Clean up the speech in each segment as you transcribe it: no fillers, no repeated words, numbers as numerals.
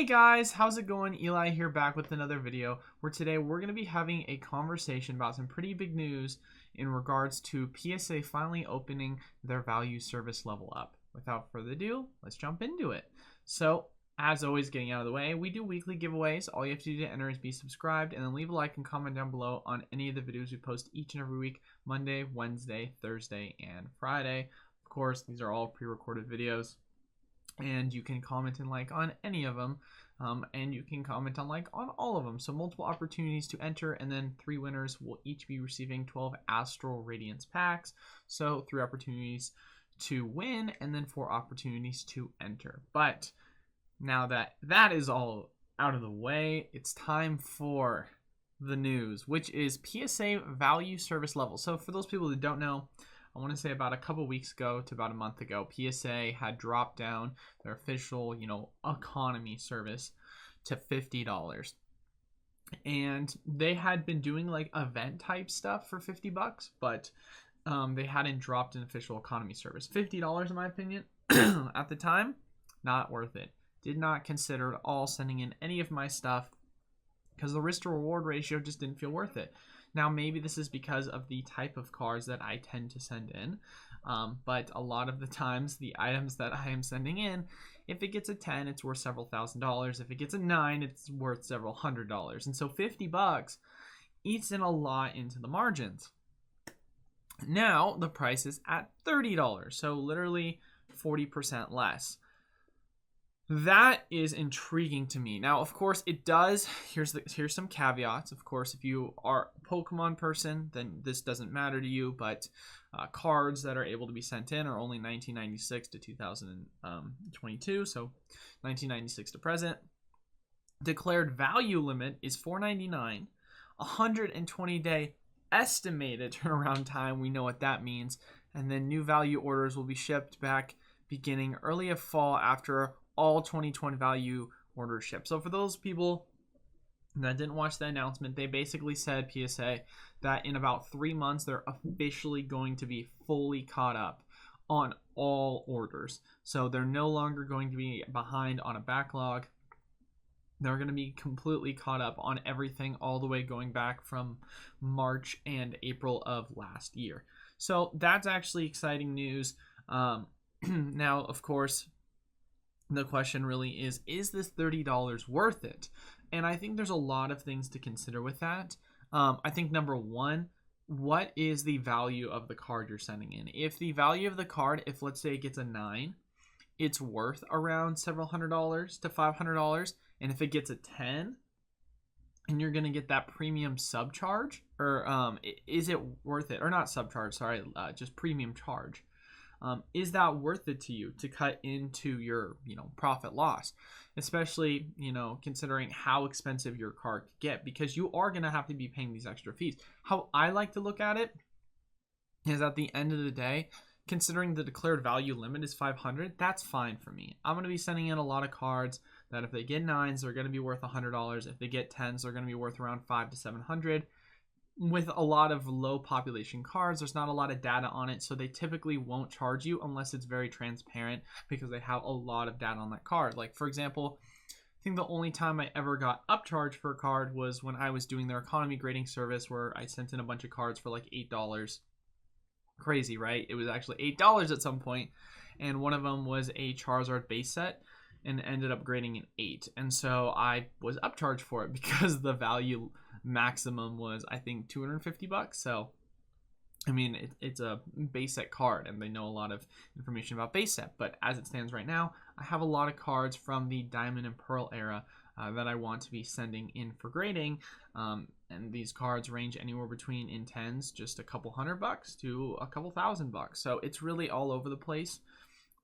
guys, how's it going? Eli here, back with another video where today we're going to be having a conversation about some pretty big news in regards to PSA finally opening their value service level up. Without further ado, let's jump into it. So, as always, getting out of the way, we do weekly giveaways. All you have to do to enter is be subscribed and then leave a like and comment down below on any of the videos we post each and every week, Monday, Wednesday, Thursday, and Friday. Of course, these are all pre-recorded videos. And you can comment and like on any of them, and you can comment on like on all of them. So multiple opportunities to enter, and then 3 winners will each be receiving 12 Astral Radiance packs. So 3 opportunities to win, and then 4 opportunities to enter. But now that that is all out of the way, it's time for the news, which is PSA value service level. So for those people that don't know, I want to say about a couple weeks ago to about a month ago, PSA had dropped down their official, economy service to $50. And they had been doing like event type stuff for $50, but they hadn't dropped an official economy service. $50 in my opinion, at the time, not worth it. Did not consider at all sending in any of my stuff because the risk to reward ratio just didn't feel worth it. Now, maybe this is because of the type of cards that I tend to send in, but a lot of the times, the items that I am sending in, if it gets a 10, it's worth several $1,000s. If it gets a 9, it's worth several $100s. And so $50 eats in a lot into the margins. Now, the price is at $30, so literally 40% less. That is intriguing to me. Now, of course, it does. Here's some caveats. Of course, if you are a Pokemon person, then this doesn't matter to you. But cards that are able to be sent in are only 1996 to 2022. So 1996 to present. Declared value limit is $4.99. 120-day estimated turnaround time. We know what that means. And then new value orders will be shipped back beginning early of fall after all 2020 value orders ship. So for those people that didn't watch the announcement, they basically said, PSA, that in about 3 months they're officially going to be fully caught up on all orders. So they're no longer going to be behind on a backlog. They're going to be completely caught up on everything all the way going back from March and April of last year. So that's actually exciting news. Now, of course, the question really is this $30 worth it? And I think there's a lot of things to consider with that. I think number one, what is the value of the card you're sending in? If the value of the card, if let's say it gets a 9, it's worth around several $100s to $500. And if it gets a 10, and you're going to get that premium subcharge, or is it worth it? Or not subcharge, sorry, just premium charge. Is that worth it to you to cut into your, profit loss, especially, considering how expensive your card could get, because you are going to have to be paying these extra fees. How I like to look at it is at the end of the day, considering the declared value limit is 500, that's fine for me. I'm going to be sending in a lot of cards that if they get 9s, they're going to be worth $100. If they get 10s, they're going to be worth around $500 to $700. With a lot of low population cards, there's not a lot of data on it, so they typically won't charge you unless it's very transparent because they have a lot of data on that card. Like, for example, I think the only time I ever got upcharged for a card was when I was doing their economy grading service, where I sent in a bunch of cards for like $8. Crazy, right? It was actually $8 at some point, and one of them was a Charizard base set and ended up grading an 8, and so I was upcharged for it because the value maximum was, I think, $250. So I mean, it's a base set card, and they know a lot of information about base set. But as it stands right now, I have a lot of cards from the Diamond and Pearl era that I want to be sending in for grading. And these cards range anywhere between in 10s, just a couple $100 to a couple $1,000. So it's really all over the place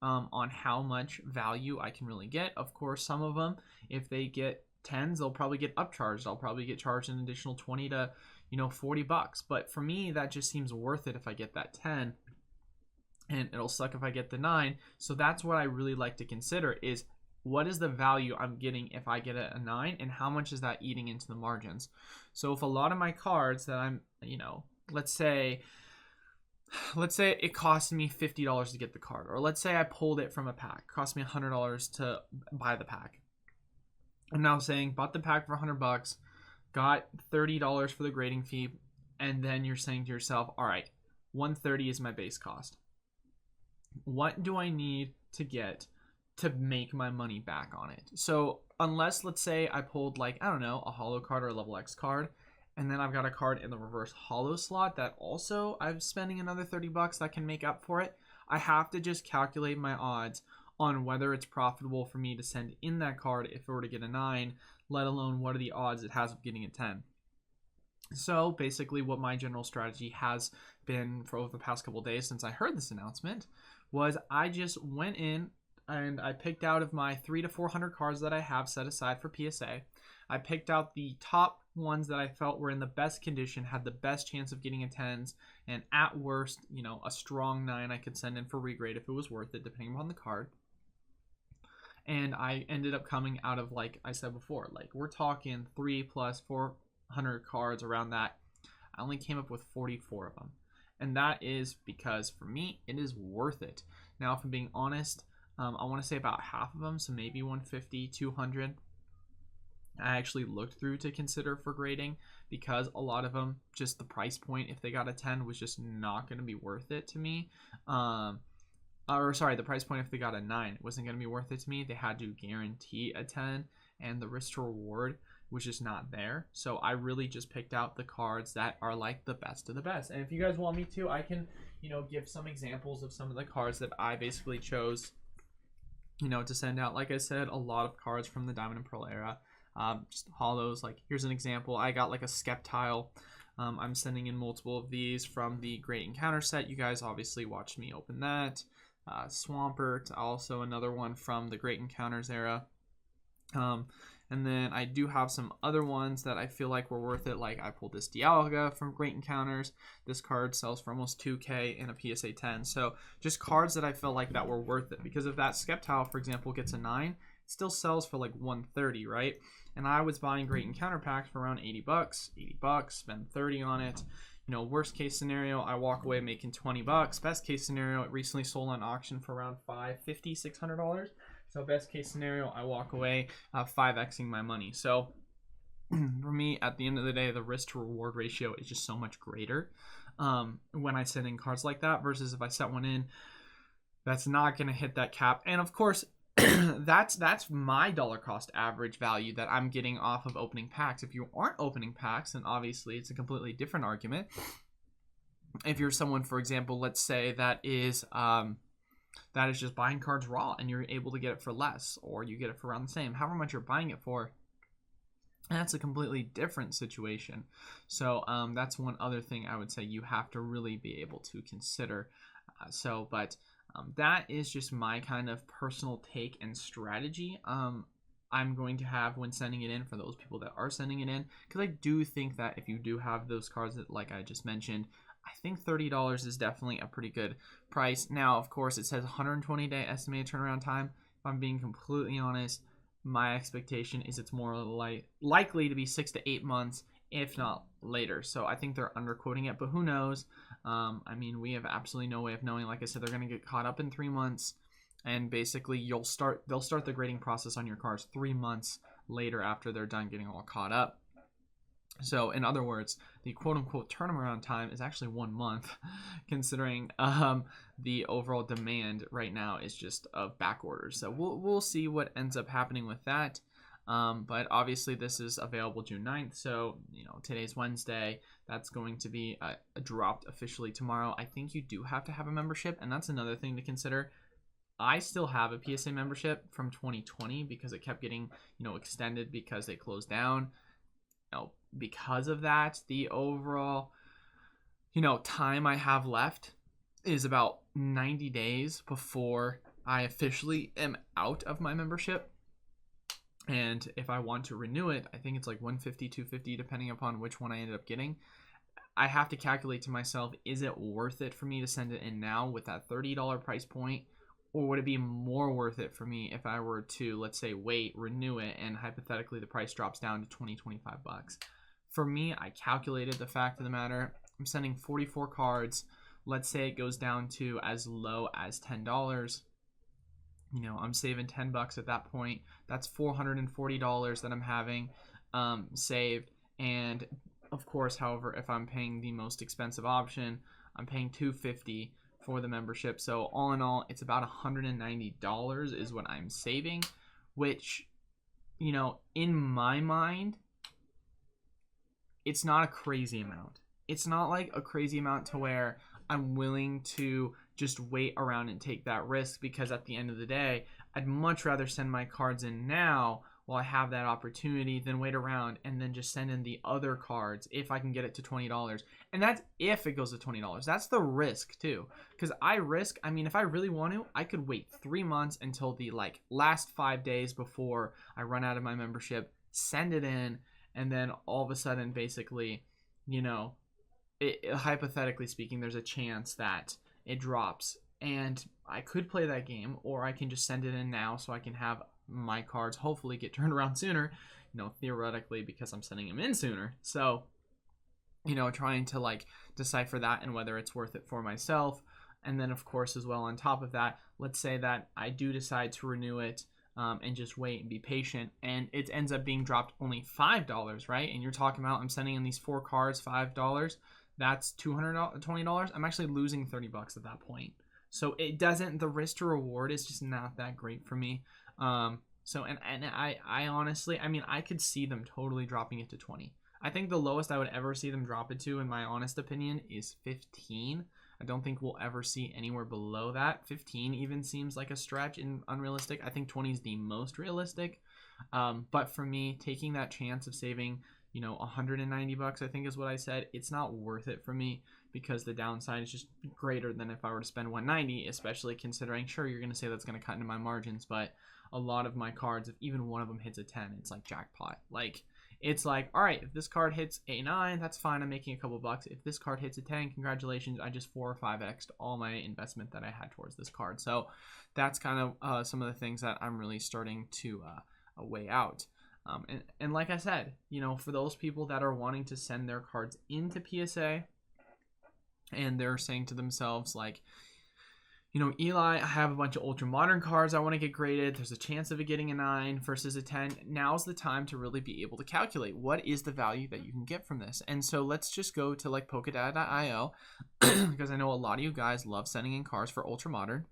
on how much value I can really get. Of course, some of them, if they get 10s, they'll probably get upcharged. I'll probably get charged an additional 20 to $40. But for me, that just seems worth it if I get that 10, and it'll suck if I get the 9. So that's what I really like to consider, is what is the value I'm getting if I get a 9, and how much is that eating into the margins. So if a lot of my cards that I'm, let's say it cost me $50 to get the card, or let's say I pulled it from a pack, it cost me $100 to buy the pack. I'm now saying bought the pack for $100, got $30 for the grading fee, and then you're saying to yourself, all right, 130 is my base cost. What do I need to get to make my money back on it? So unless, let's say I pulled like, I don't know, a holo card or a level X card, and then I've got a card in the reverse holo slot that also I'm spending another $30 that can make up for it, I have to just calculate my odds on whether it's profitable for me to send in that card if it were to get a 9, let alone what are the odds it has of getting a 10. So basically what my general strategy has been for over the past couple of days since I heard this announcement was I just went in and I picked out of my 300 to 400 cards that I have set aside for PSA. I picked out the top ones that I felt were in the best condition, had the best chance of getting a 10s, and at worst, a strong 9 I could send in for regrade if it was worth it, depending upon the card. And I ended up coming out of, like I said before, like we're talking 3 plus 400 cards around that. I only came up with 44 of them. And that is because for me, it is worth it. Now, if I'm being honest, I want to say about half of them, so maybe 150, 200. I actually looked through to consider for grading because a lot of them, just the price point, if they got a 10, was just not going to be worth it to me. The price point if they got a 9 wasn't going to be worth it to me. They had to guarantee a 10, and the risk to reward was just not there. So I really just picked out the cards that are like the best of the best. And if you guys want me to, I can, give some examples of some of the cards that I basically chose, to send out. Like I said, a lot of cards from the Diamond and Pearl era, just holos. Like here's an example. I got like a Skeptile. I'm sending in multiple of these from the Great Encounter set. You guys obviously watched me open that. Swampert, also another one from the Great Encounters era. And then I do have some other ones that I feel like were worth it. Like I pulled this Dialga from Great Encounters. This card sells for almost 2K in a PSA 10. So just cards that I felt like that were worth it. Because if that Skeptile, for example, gets a 9, it still sells for like 130, right? And I was buying Great Encounter packs for around $80. Spend 30 on it. Worst case scenario, I walk away making $20. Best case scenario, it recently sold on auction for around $550, $600. So best case scenario, I walk away 5xing my money. So for me, at the end of the day, the risk to reward ratio is just so much greater when I send in cards like that versus if I set one in that's not going to hit that cap. And of course, that's my dollar cost average value that I'm getting off of opening packs. If you aren't opening packs, then obviously it's a completely different argument. If you're someone, for example, let's say that is just buying cards raw and you're able to get it for less, or you get it for around the same, however much you're buying it for, that's a completely different situation. So that's one other thing I would say you have to really be able to consider. That is just my kind of personal take and strategy I'm going to have when sending it in for those people that are sending it in, because I do think that if you do have those cards that, like I just mentioned, I think $30 is definitely a pretty good price. Now, of course, it says 120-day estimated turnaround time. If I'm being completely honest, my expectation is it's more likely to be 6 to 8 months, if not later. So I think they're underquoting it, but who knows? We have absolutely no way of knowing. Like I said, they're going to get caught up in 3 months, and basically they'll start the grading process on your cards 3 months later after they're done getting all caught up. So in other words, the quote-unquote turnaround time is actually 1 month, considering the overall demand right now is just of back orders. So we'll see what ends up happening with that. But obviously this is available June 9th. So, today's Wednesday. That's going to be dropped officially tomorrow. I think you do have to have a membership, and that's another thing to consider. I still have a PSA membership from 2020 because it kept getting, extended because they closed down. Because of that, the overall, time I have left is about 90 days before I officially am out of my membership. And if I want to renew it, I think it's like $150, $250, depending upon which one I ended up getting. I have to calculate to myself, is it worth it for me to send it in now with that $30 price point? Or would it be more worth it for me if I were to, let's say, wait, renew it, and hypothetically the price drops down to $20, $25? For me, I calculated the fact of the matter. I'm sending 44 cards. Let's say it goes down to as low as $10. I'm saving 10 bucks at that point. That's $440 that I'm having saved. And of course, however, if I'm paying the most expensive option, I'm paying $250 for the membership. So all in all, it's about $190 is what I'm saving, which, in my mind, it's not a crazy amount. It's not like a crazy amount to where I'm willing to just wait around and take that risk, because at the end of the day, I'd much rather send my cards in now while I have that opportunity than wait around and then just send in the other cards if I can get it to $20. And that's if it goes to $20. That's the risk too. Because if I really want to, I could wait 3 months until the last 5 days before I run out of my membership, send it in, and then all of a sudden, basically, hypothetically speaking, there's a chance that it drops. And I could play that game, or I can just send it in now so I can have my cards hopefully get turned around sooner, theoretically, because I'm sending them in sooner. So, trying to decipher that and whether it's worth it for myself. And then, of course, as well, on top of that, let's say that I do decide to renew it and just wait and be patient, and it ends up being dropped only $5, right? And you're talking about I'm sending in these 4 cards, $5. That's $220. I'm actually losing 30 bucks at that point. So the risk to reward is just not that great for me. I honestly, I could see them totally dropping it to 20. I think the lowest I would ever see them drop it to, in my honest opinion, is 15. I don't think we'll ever see anywhere below that. 15 even seems like a stretch and unrealistic. I think 20 is the most realistic. But for me, taking that chance of saving, 190 bucks, I think is what I said, it's not worth it for me, because the downside is just greater than if I were to spend 190, especially considering, sure, you're going to say that's going to cut into my margins, but a lot of my cards, if even one of them hits a 10, it's like jackpot. It's like, all right, if this card hits a 9, that's fine, I'm making a couple bucks. If this card hits a 10, congratulations, I just 4 or 5x'd all my investment that I had towards this card. So that's kind of some of the things that I'm really starting to weigh out. And like I said, for those people that are wanting to send their cards into PSA, and they're saying to themselves, Eli, I have a bunch of ultra modern cards I want to get graded. There's a chance of it getting a 9 versus a 10. Now's the time to really be able to calculate what is the value that you can get from this. And so let's just go to Pokedata.io because I know a lot of you guys love sending in cards for ultra modern.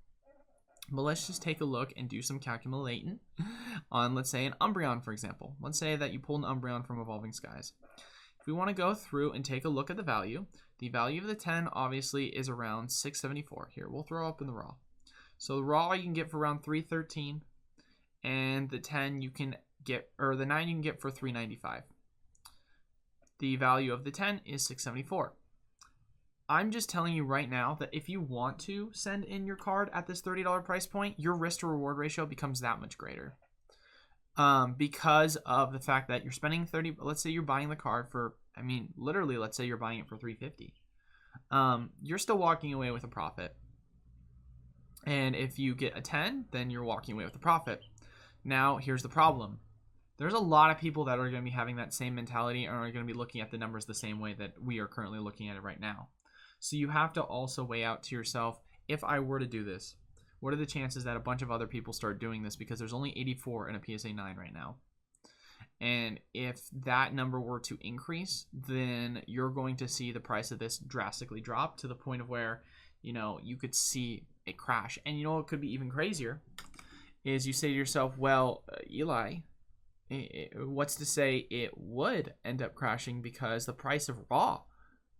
But let's just take a look and do some calculating on, let's say, an Umbreon, for example. Let's say that you pulled an Umbreon from Evolving Skies. If we want to go through and take a look at the value of the 10 obviously is around 674. Here, we'll throw up in the raw. So the raw you can get for around 313, and the 10 you can get, or the 9 you can get for 395. The value of the 10 is 674. I'm just telling you right now that if you want to send in your card at this $30 price point, your risk to reward ratio becomes that much greater. Because of the fact that you're spending 30, let's say you're buying the card for, literally, let's say you're buying it for 350. You're still walking away with a profit. And if you get a 10, then you're walking away with a profit. Now, here's the problem. There's a lot of people that are going to be having that same mentality and are going to be looking at the numbers the same way that we are currently looking at it right now. So you have to also weigh out to yourself, if I were to do this, what are the chances that a bunch of other people start doing this? Because there's only 84 in a PSA 9 right now. And if that number were to increase, then you're going to see the price of this drastically drop to the point of where, you could see it crash. And what could be even crazier is you say to yourself, well, Eli, what's to say it would end up crashing because the price of raw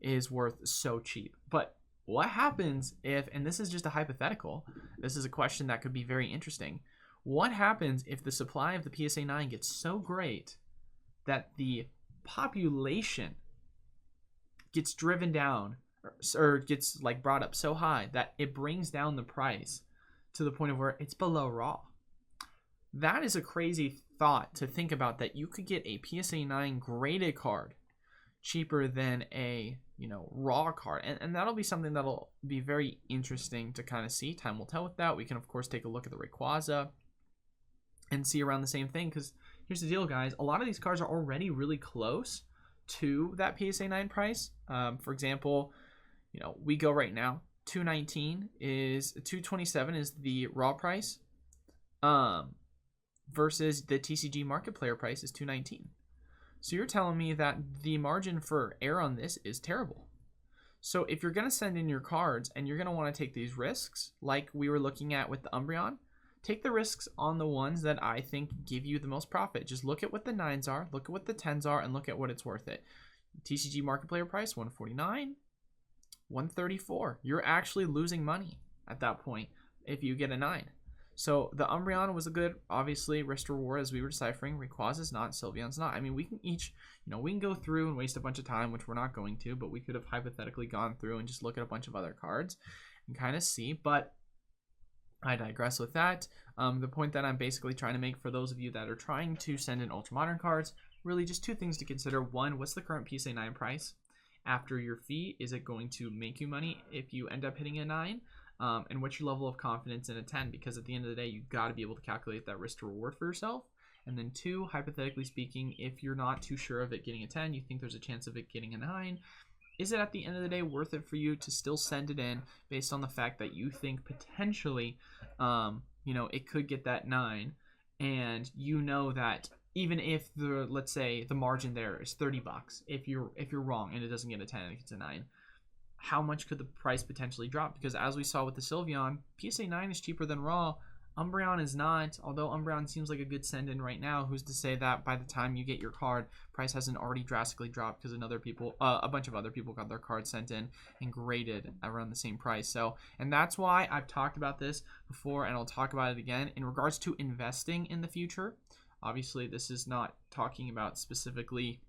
is worth so cheap. But what happens if, and this is just a hypothetical, this is a question that could be very interesting. What happens if the supply of the PSA 9 gets so great that the population gets driven down or gets brought up so high that it brings down the price to the point of where it's below raw? That is a crazy thought to think about, that you could get a PSA 9 graded card cheaper than a raw card, and that'll be something that'll be very interesting to kind of see. Time will tell with that. We can of course take a look at the Rayquaza and see around the same thing, because here's the deal, guys, a lot of these cards are already really close to that PSA 9 price. For example, we go right now, 219 is 227 is the raw price. Um, versus the TCG market player price is 219. So you're telling me that the margin for error on this is terrible. So if you're going to send in your cards and you're going to want to take these risks, like we were looking at with the Umbreon, take the risks on the ones that I think give you the most profit. Just look at what the 9s are, look at what the 10s are, and look at what it's worth it. TCG market player price, 149, 134. You're actually losing money at that point if you get a 9. So the Umbreon was a good, obviously, risk reward as we were deciphering. Rayquaza is not, Sylveon's not. I mean, we can each, we can go through and waste a bunch of time, which we're not going to, but we could have hypothetically gone through and just look at a bunch of other cards and kind of see. But I digress with that. The point that I'm basically trying to make for those of you that are trying to send in Ultra Modern cards, really just two things to consider. One, what's the current PSA 9 price? After your fee, is it going to make you money if you end up hitting a 9? And what's your level of confidence in a 10? Because at the end of the day, you've got to be able to calculate that risk to reward for yourself. And then two, hypothetically speaking, if you're not too sure of it getting a 10, you think there's a chance of it getting a 9, is it at the end of the day worth it for you to still send it in based on the fact that you think potentially, it could get that 9, and you know that even if let's say the margin there is $30, if you're wrong and it doesn't get a 10 and it gets a 9, how much could the price potentially drop? Because as we saw with the Sylveon, PSA 9 is cheaper than Raw. Umbreon is not, although Umbreon seems like a good send-in right now. Who's to say that by the time you get your card, price hasn't already drastically dropped because a bunch of other people got their cards sent in and graded around the same price. So, and that's why I've talked about this before, and I'll talk about it again in regards to investing in the future. Obviously, this is not talking about specifically,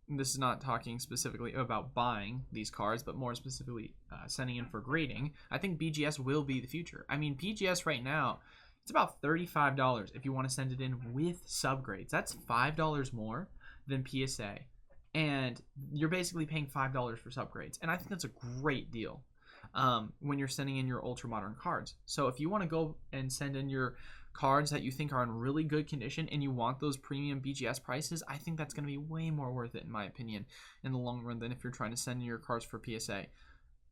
this is not talking specifically about buying these cards, but more specifically sending in for grading. I think BGS will be the future. I mean, BGS right now, it's about $35 if you want to send it in with subgrades. That's $5 more than PSA. And you're basically paying $5 for subgrades. And I think that's a great deal when you're sending in your Ultra Modern cards. So if you want to go and send in your cards that you think are in really good condition and you want those premium BGS prices, I think that's going to be way more worth it, in my opinion, in the long run than if you're trying to send in your cards for PSA.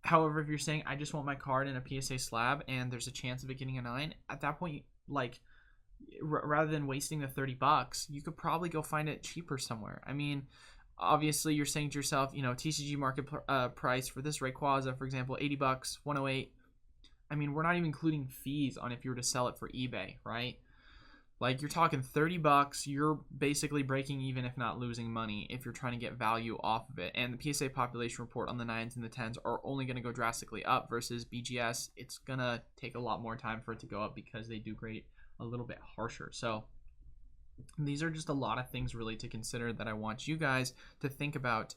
However, if you're saying, I just want my card in a PSA slab and there's a chance of it getting a 9, at that point, rather than wasting the $30, you could probably go find it cheaper somewhere. I mean, obviously, you're saying to yourself, TCG market price for this Rayquaza, for example, $80, 108. I mean, we're not even including fees on if you were to sell it for eBay, right? Like, you're talking $30. You're basically breaking even, if not losing money, if you're trying to get value off of it. And the PSA population report on the 9s and the 10s are only going to go drastically up versus BGS. It's going to take a lot more time for it to go up because they do grade a little bit harsher. So these are just a lot of things really to consider that I want you guys to think about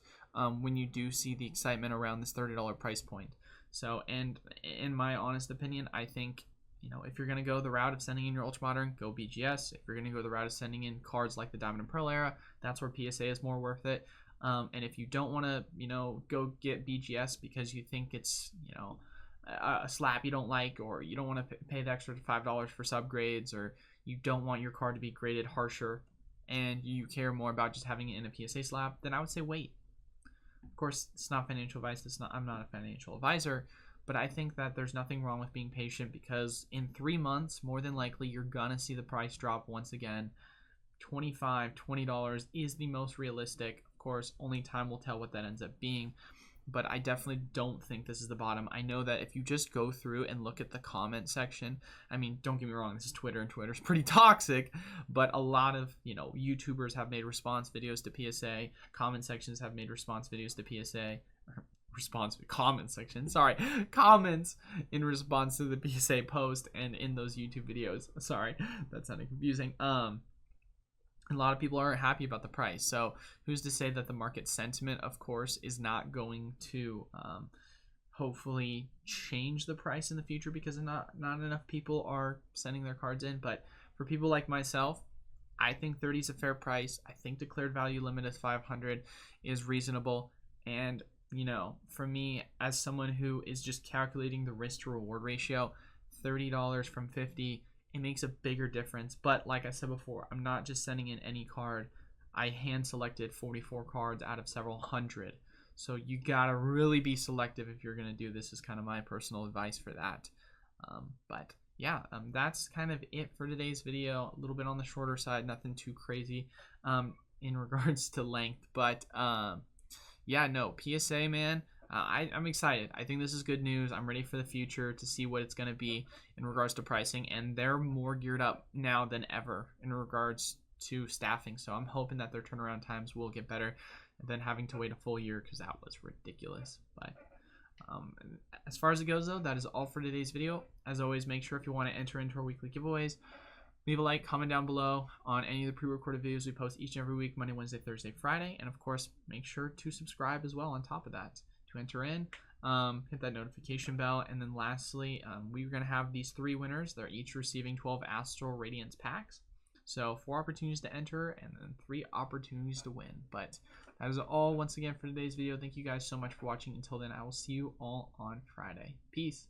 when you do see the excitement around this $30 price point. So, and in my honest opinion, I think, if you're going to go the route of sending in your Ultra Modern, go BGS. If you're going to go the route of sending in cards like the Diamond and Pearl era, that's where PSA is more worth it. And if you don't want to, go get BGS because you think it's, a slap you don't like, or you don't want to pay the extra $5 for subgrades, or you don't want your card to be graded harsher, and you care more about just having it in a PSA slab, then I would say wait. Of course, it's not financial advice. I'm not a financial advisor, but I think that there's nothing wrong with being patient because in 3 months, more than likely, you're going to see the price drop once again. $25, $20 is the most realistic. Of course, only time will tell what that ends up being, but I definitely don't think this is the bottom. I know that if you just go through and look at the comment section, I mean, don't get me wrong, this is Twitter, and Twitter's pretty toxic, but a lot of, YouTubers have made response videos to PSA, comment sections have made response videos to PSA, comments in response to the PSA post and in those YouTube videos. Sorry, that sounded confusing. A lot of people aren't happy about the price. So who's to say that the market sentiment, of course, is not going to hopefully change the price in the future because not enough people are sending their cards in. But for people like myself, I think 30 is a fair price. I think declared value limit of 500 is reasonable. And, for me, as someone who is just calculating the risk to reward ratio, $30 from 50, it makes a bigger difference. But like I said before, I'm not just sending in any card. I hand selected 44 cards out of several hundred. So you gotta really be selective if you're gonna do this, is kind of my personal advice for that. But yeah, that's kind of it for today's video. A little bit on the shorter side, nothing too crazy in regards to length. But yeah, no, PSA, man, I'm excited. I think this is good news. I'm ready for the future to see what it's going to be in regards to pricing. And they're more geared up now than ever in regards to staffing. So I'm hoping that their turnaround times will get better than having to wait a full year, because that was ridiculous. But as far as it goes, though, that is all for today's video. As always, make sure if you want to enter into our weekly giveaways, leave a like, comment down below on any of the pre-recorded videos we post each and every week, Monday, Wednesday, Thursday, Friday. And of course, make sure to subscribe as well on top of that to enter in. Hit that notification bell. And then lastly, we're going to have these 3 winners. They're each receiving 12 Astral Radiance packs. So 4 opportunities to enter and then 3 opportunities to win. But that is all once again for today's video. Thank you guys so much for watching. Until then, I will see you all on Friday. Peace.